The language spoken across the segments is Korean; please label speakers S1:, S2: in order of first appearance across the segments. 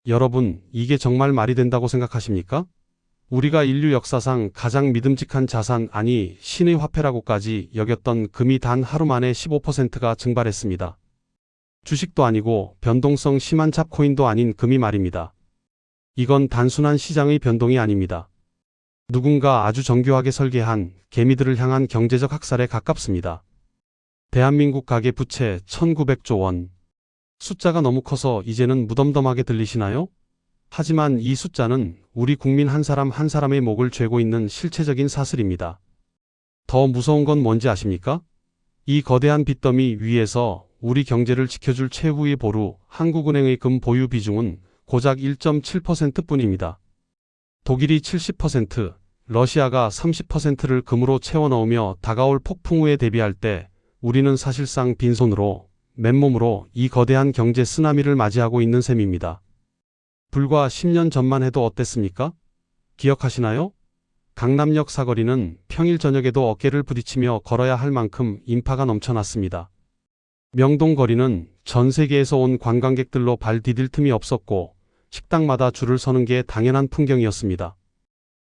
S1: 여러분, 이게 정말 말이 된다고 생각하십니까? 우리가 인류 역사상 가장 믿음직한 자산, 아니 신의 화폐라고까지 여겼던 금이 단 하루 만에 15%가 증발했습니다. 주식도 아니고 변동성 심한 잡코인도 아닌 금이 말입니다. 이건 단순한 시장의 변동이 아닙니다. 누군가 아주 정교하게 설계한 개미들을 향한 경제적 학살에 가깝습니다. 대한민국 가계부채 1900조 원. 숫자가 너무 커서 이제는 무덤덤하게 들리시나요? 하지만 이 숫자는 우리 국민 한 사람 한 사람의 목을 죄고 있는 실체적인 사슬입니다. 더 무서운 건 뭔지 아십니까? 이 거대한 빚더미 위에서 우리 경제를 지켜줄 최후의 보루, 한국은행의 금 보유 비중은 고작 1.7% 뿐입니다. 독일이 70%, 러시아가 30%를 금으로 채워 넣으며 다가올 폭풍우에 대비할 때 우리는 사실상 빈손으로, 맨몸으로 이 거대한 경제 쓰나미를 맞이하고 있는 셈입니다. 불과 10년 전만 해도 어땠습니까? 기억하시나요? 강남역 사거리는 평일 저녁에도 어깨를 부딪히며 걸어야 할 만큼 인파가 넘쳐났습니다. 명동 거리는 전 세계에서 온 관광객들로 발 디딜 틈이 없었고 식당마다 줄을 서는 게 당연한 풍경이었습니다.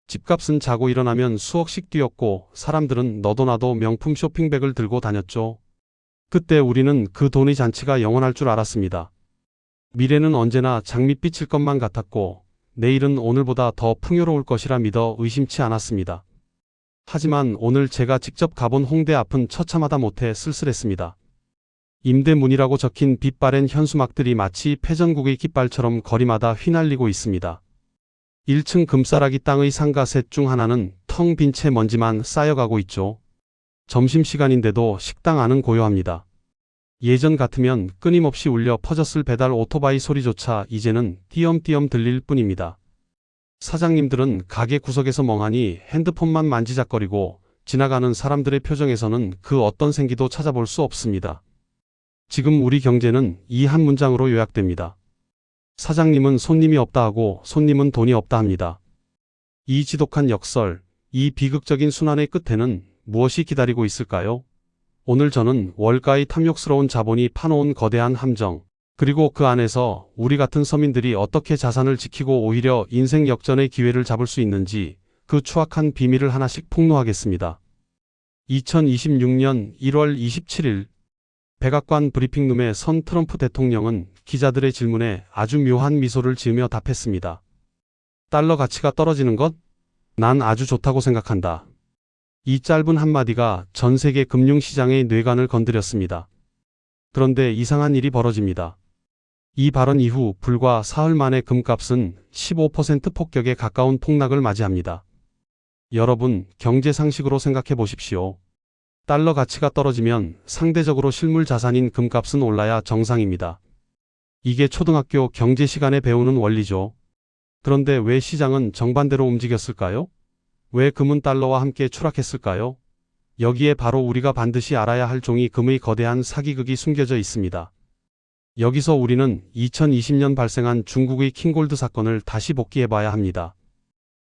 S1: 집값은 자고 일어나면 수억씩 뛰었고 사람들은 너도 나도 명품 쇼핑백을 들고 다녔죠. 그때 우리는 그 돈의 잔치가 영원할 줄 알았습니다. 미래는 언제나 장밋빛일 것만 같았고 내일은 오늘보다 더 풍요로울 것이라 믿어 의심치 않았습니다. 하지만 오늘 제가 직접 가본 홍대 앞은 처참하다 못해 쓸쓸했습니다. 임대문이라고 적힌 빛바랜 현수막들이 마치 패전국의 깃발처럼 거리마다 휘날리고 있습니다. 1층 금싸라기 땅의 상가 셋 중 하나는 텅 빈 채 먼지만 쌓여가고 있죠. 점심시간인데도 식당 안은 고요합니다. 예전 같으면 끊임없이 울려 퍼졌을 배달 오토바이 소리조차 이제는 띄엄띄엄 들릴 뿐입니다. 사장님들은 가게 구석에서 멍하니 핸드폰만 만지작거리고 지나가는 사람들의 표정에서는 그 어떤 생기도 찾아볼 수 없습니다. 지금 우리 경제는 이 한 문장으로 요약됩니다. 사장님은 손님이 없다 하고 손님은 돈이 없다 합니다. 이 지독한 역설, 이 비극적인 순환의 끝에는 무엇이 기다리고 있을까요? 오늘 저는 월가의 탐욕스러운 자본이 파놓은 거대한 함정, 그리고 그 안에서 우리 같은 서민들이 어떻게 자산을 지키고 오히려 인생 역전의 기회를 잡을 수 있는지 그 추악한 비밀을 하나씩 폭로하겠습니다. 2026년 1월 27일 백악관 브리핑룸에 선 트럼프 대통령은 기자들의 질문에 아주 묘한 미소를 지으며 답했습니다. 달러 가치가 떨어지는 것? 난 아주 좋다고 생각한다. 이 짧은 한마디가 전 세계 금융시장의 뇌관을 건드렸습니다. 그런데 이상한 일이 벌어집니다. 이 발언 이후 불과 사흘 만에 금값은 15% 폭격에 가까운 폭락을 맞이합니다. 여러분, 경제 상식으로 생각해 보십시오. 달러 가치가 떨어지면 상대적으로 실물 자산인 금값은 올라야 정상입니다. 이게 초등학교 경제 시간에 배우는 원리죠. 그런데 왜 시장은 정반대로 움직였을까요? 왜 금은 달러와 함께 추락했을까요? 여기에 바로 우리가 반드시 알아야 할 종이 금의 거대한 사기극이 숨겨져 있습니다. 여기서 우리는 2020년 발생한 중국의 킹골드 사건을 다시 복기해봐야 합니다.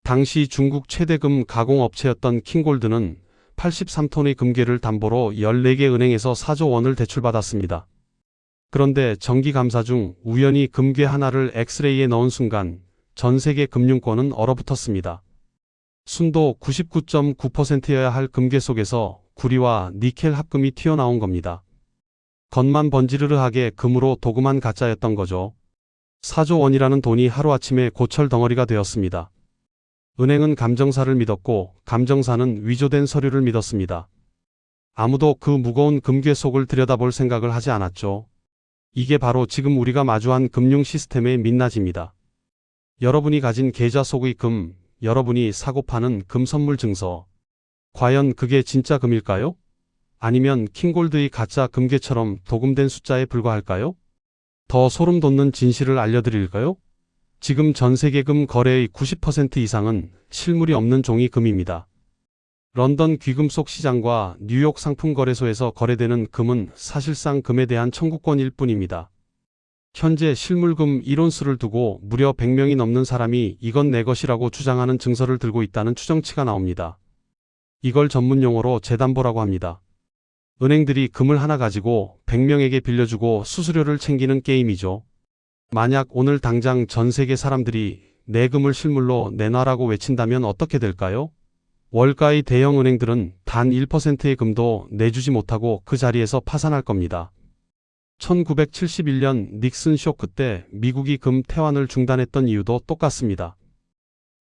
S1: 당시 중국 최대 금 가공업체였던 킹골드는 83톤의 금괴를 담보로 14개 은행에서 4조 원을 대출받았습니다. 그런데 정기감사 중 우연히 금괴 하나를 엑스레이에 넣은 순간 전 세계 금융권은 얼어붙었습니다. 순도 99.9%여야 할 금괴 속에서 구리와 니켈 합금이 튀어나온 겁니다. 겉만 번지르르하게 금으로 도금한 가짜였던 거죠. 4조 원이라는 돈이 하루아침에 고철 덩어리가 되었습니다. 은행은 감정사를 믿었고 감정사는 위조된 서류를 믿었습니다. 아무도 그 무거운 금괴 속을 들여다볼 생각을 하지 않았죠. 이게 바로 지금 우리가 마주한 금융 시스템의 민낯입니다. 여러분이 가진 계좌 속의 금, 여러분이 사고 파는 금 선물 증서. 과연 그게 진짜 금일까요? 아니면 킹골드의 가짜 금괴처럼 도금된 숫자에 불과할까요? 더 소름 돋는 진실을 알려드릴까요? 지금 전 세계 금 거래의 90% 이상은 실물이 없는 종이 금입니다. 런던 귀금속 시장과 뉴욕 상품거래소에서 거래되는 금은 사실상 금에 대한 청구권일 뿐입니다. 현재 실물금 1온스를 두고 무려 100명이 넘는 사람이 이건 내 것이라고 주장하는 증서를 들고 있다는 추정치가 나옵니다. 이걸 전문용어로 재담보라고 합니다. 은행들이 금을 하나 가지고 100명에게 빌려주고 수수료를 챙기는 게임이죠. 만약 오늘 당장 전 세계 사람들이 내 금을 실물로 내놔라고 외친다면 어떻게 될까요? 월가의 대형 은행들은 단 1%의 금도 내주지 못하고 그 자리에서 파산할 겁니다. 1971년 닉슨 쇼크 때 미국이 금 태환을 중단했던 이유도 똑같습니다.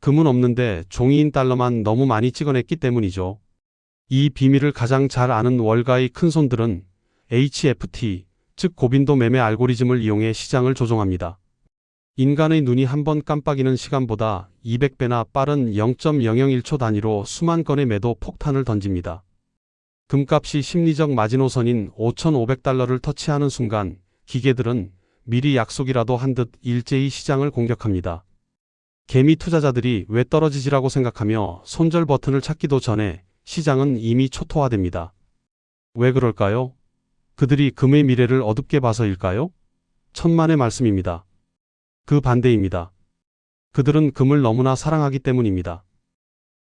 S1: 금은 없는데 종이인 달러만 너무 많이 찍어냈기 때문이죠. 이 비밀을 가장 잘 아는 월가의 큰손들은 HFT, 즉 고빈도 매매 알고리즘을 이용해 시장을 조종합니다. 인간의 눈이 한 번 깜빡이는 시간보다 200배나 빠른 0.001초 단위로 수만 건의 매도 폭탄을 던집니다. 금값이 심리적 마지노선인 5,500달러를 터치하는 순간 기계들은 미리 약속이라도 한 듯 일제히 시장을 공격합니다. 개미 투자자들이 왜 떨어지지라고 생각하며 손절 버튼을 찾기도 전에 시장은 이미 초토화됩니다. 왜 그럴까요? 그들이 금의 미래를 어둡게 봐서일까요? 천만의 말씀입니다. 그 반대입니다. 그들은 금을 너무나 사랑하기 때문입니다.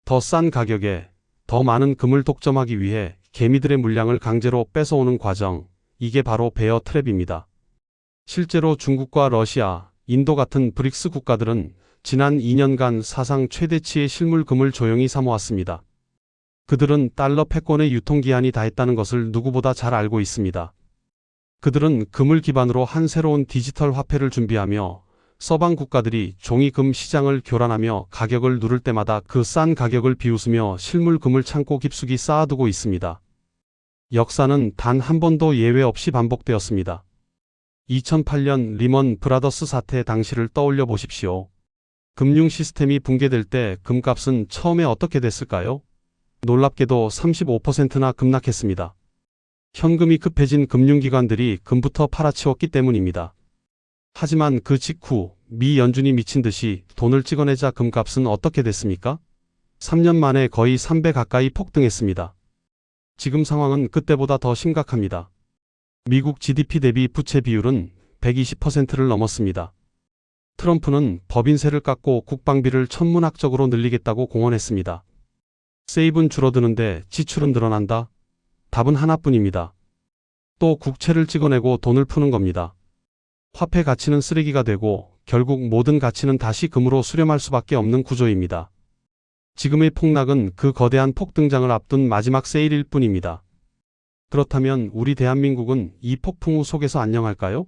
S1: 더 싼 가격에 더 많은 금을 독점하기 위해 개미들의 물량을 강제로 뺏어오는 과정, 이게 바로 베어 트랩입니다. 실제로 중국과 러시아, 인도 같은 브릭스 국가들은 지난 2년간 사상 최대치의 실물 금을 조용히 사모았습니다. 그들은 달러 패권의 유통기한이 다했다는 것을 누구보다 잘 알고 있습니다. 그들은 금을 기반으로 한 새로운 디지털 화폐를 준비하며 서방 국가들이 종이금 시장을 교란하며 가격을 누를 때마다 그 싼 가격을 비웃으며 실물 금을 창고 깊숙이 쌓아두고 있습니다. 역사는 단 한 번도 예외 없이 반복되었습니다. 2008년 리먼 브라더스 사태 당시를 떠올려 보십시오. 금융 시스템이 붕괴될 때 금값은 처음에 어떻게 됐을까요? 놀랍게도 35%나 급락했습니다. 현금이 급해진 금융기관들이 금부터 팔아치웠기 때문입니다. 하지만 그 직후 미 연준이 미친 듯이 돈을 찍어내자 금값은 어떻게 됐습니까? 3년 만에 거의 3배 가까이 폭등했습니다. 지금 상황은 그때보다 더 심각합니다. 미국 GDP 대비 부채 비율은 120%를 넘었습니다. 트럼프는 법인세를 깎고 국방비를 천문학적으로 늘리겠다고 공언했습니다. 세입은 줄어드는데 지출은 늘어난다? 답은 하나뿐입니다. 또 국채를 찍어내고 돈을 푸는 겁니다. 화폐 가치는 쓰레기가 되고 결국 모든 가치는 다시 금으로 수렴할 수밖에 없는 구조입니다. 지금의 폭락은 그 거대한 폭등장을 앞둔 마지막 세일일 뿐입니다. 그렇다면 우리 대한민국은 이 폭풍우 속에서 안녕할까요?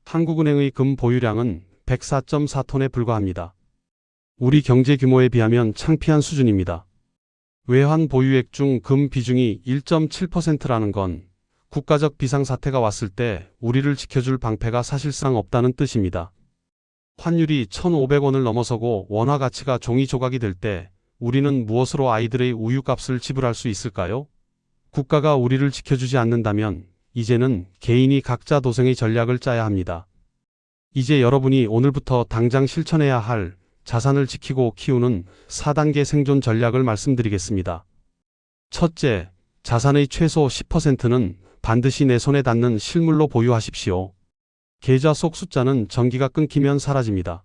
S1: 한국은행의 금 보유량은 104.4톤에 불과합니다. 우리 경제 규모에 비하면 창피한 수준입니다. 외환 보유액 중 금 비중이 1.7%라는 건 국가적 비상사태가 왔을 때 우리를 지켜줄 방패가 사실상 없다는 뜻입니다. 환율이 1,500원을 넘어서고 원화 가치가 종이 조각이 될 때 우리는 무엇으로 아이들의 우유값을 지불할 수 있을까요? 국가가 우리를 지켜주지 않는다면 이제는 개인이 각자 도생의 전략을 짜야 합니다. 이제 여러분이 오늘부터 당장 실천해야 할 자산을 지키고 키우는 4단계 생존 전략을 말씀드리겠습니다. 첫째, 자산의 최소 10%는 반드시 내 손에 닿는 실물로 보유하십시오. 계좌 속 숫자는 전기가 끊기면 사라집니다.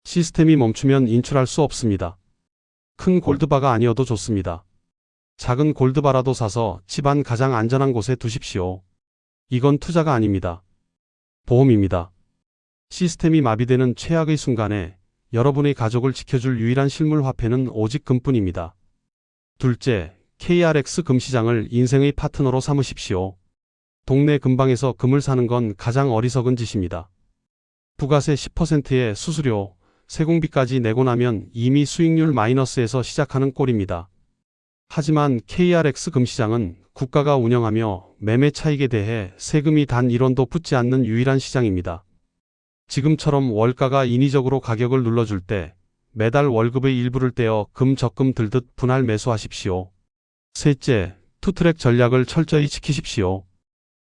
S1: 시스템이 멈추면 인출할 수 없습니다. 큰 골드바가 아니어도 좋습니다. 작은 골드바라도 사서 집안 가장 안전한 곳에 두십시오. 이건 투자가 아닙니다. 보험입니다. 시스템이 마비되는 최악의 순간에 여러분의 가족을 지켜줄 유일한 실물 화폐는 오직 금뿐입니다. 둘째, KRX 금시장을 인생의 파트너로 삼으십시오. 동네 금방에서 금을 사는 건 가장 어리석은 짓입니다. 부가세 10%의 수수료, 세공비까지 내고 나면 이미 수익률 마이너스에서 시작하는 꼴입니다. 하지만 KRX 금시장은 국가가 운영하며 매매 차익에 대해 세금이 단 1원도 붙지 않는 유일한 시장입니다. 지금처럼 월가가 인위적으로 가격을 눌러줄 때 매달 월급의 일부를 떼어 금 적금 들듯 분할 매수하십시오. 셋째, 투트랙 전략을 철저히 지키십시오.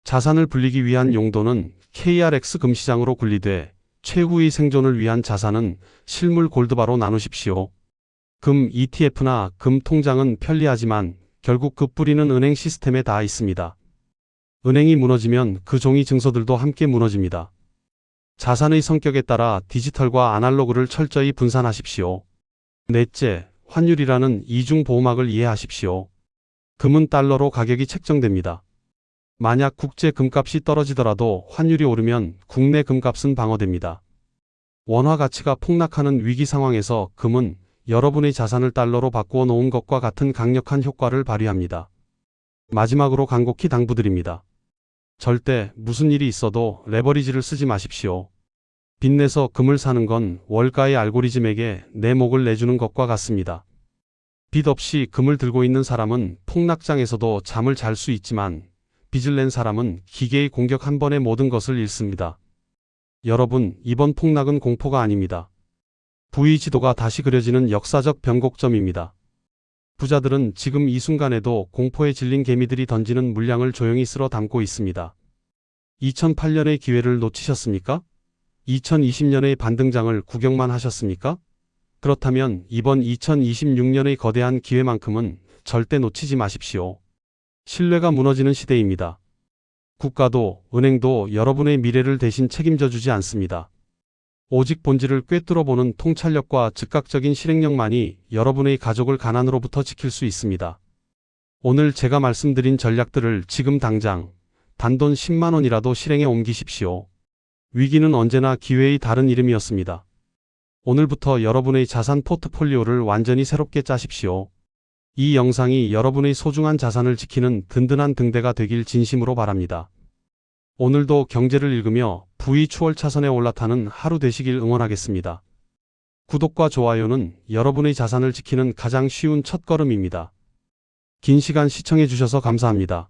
S1: 자산을 불리기 위한 용도는 KRX 금시장으로 분리돼 최후의 생존을 위한 자산은 실물 골드바로 나누십시오. 금 ETF나 금 통장은 편리하지만 결국 그 뿌리는 은행 시스템에 닿아 있습니다. 은행이 무너지면 그 종이 증서들도 함께 무너집니다. 자산의 성격에 따라 디지털과 아날로그를 철저히 분산하십시오. 넷째, 환율이라는 이중 보호막을 이해하십시오. 금은 달러로 가격이 책정됩니다. 만약 국제 금값이 떨어지더라도 환율이 오르면 국내 금값은 방어됩니다. 원화 가치가 폭락하는 위기 상황에서 금은 여러분의 자산을 달러로 바꾸어 놓은 것과 같은 강력한 효과를 발휘합니다. 마지막으로 간곡히 당부드립니다. 절대 무슨 일이 있어도 레버리지를 쓰지 마십시오. 빚내서 금을 사는 건 월가의 알고리즘에게 내 목을 내주는 것과 같습니다. 빚 없이 금을 들고 있는 사람은 폭락장에서도 잠을 잘 수 있지만 빚을 낸 사람은 기계의 공격 한 번에 모든 것을 잃습니다. 여러분, 이번 폭락은 공포가 아닙니다. 부의 지도가 다시 그려지는 역사적 변곡점입니다. 부자들은 지금 이 순간에도 공포에 질린 개미들이 던지는 물량을 조용히 쓸어 담고 있습니다. 2008년의 기회를 놓치셨습니까? 2020년의 반등장을 구경만 하셨습니까? 그렇다면 이번 2026년의 거대한 기회만큼은 절대 놓치지 마십시오. 신뢰가 무너지는 시대입니다. 국가도 은행도 여러분의 미래를 대신 책임져 주지 않습니다. 오직 본질을 꿰뚫어보는 통찰력과 즉각적인 실행력만이 여러분의 가족을 가난으로부터 지킬 수 있습니다. 오늘 제가 말씀드린 전략들을 지금 당장 단돈 10만 원이라도 실행에 옮기십시오. 위기는 언제나 기회의 다른 이름이었습니다. 오늘부터 여러분의 자산 포트폴리오를 완전히 새롭게 짜십시오. 이 영상이 여러분의 소중한 자산을 지키는 든든한 등대가 되길 진심으로 바랍니다. 오늘도 경제를 읽으며 부의 추월차선에 올라타는 하루 되시길 응원하겠습니다. 구독과 좋아요는 여러분의 자산을 지키는 가장 쉬운 첫걸음입니다. 긴 시간 시청해 주셔서 감사합니다.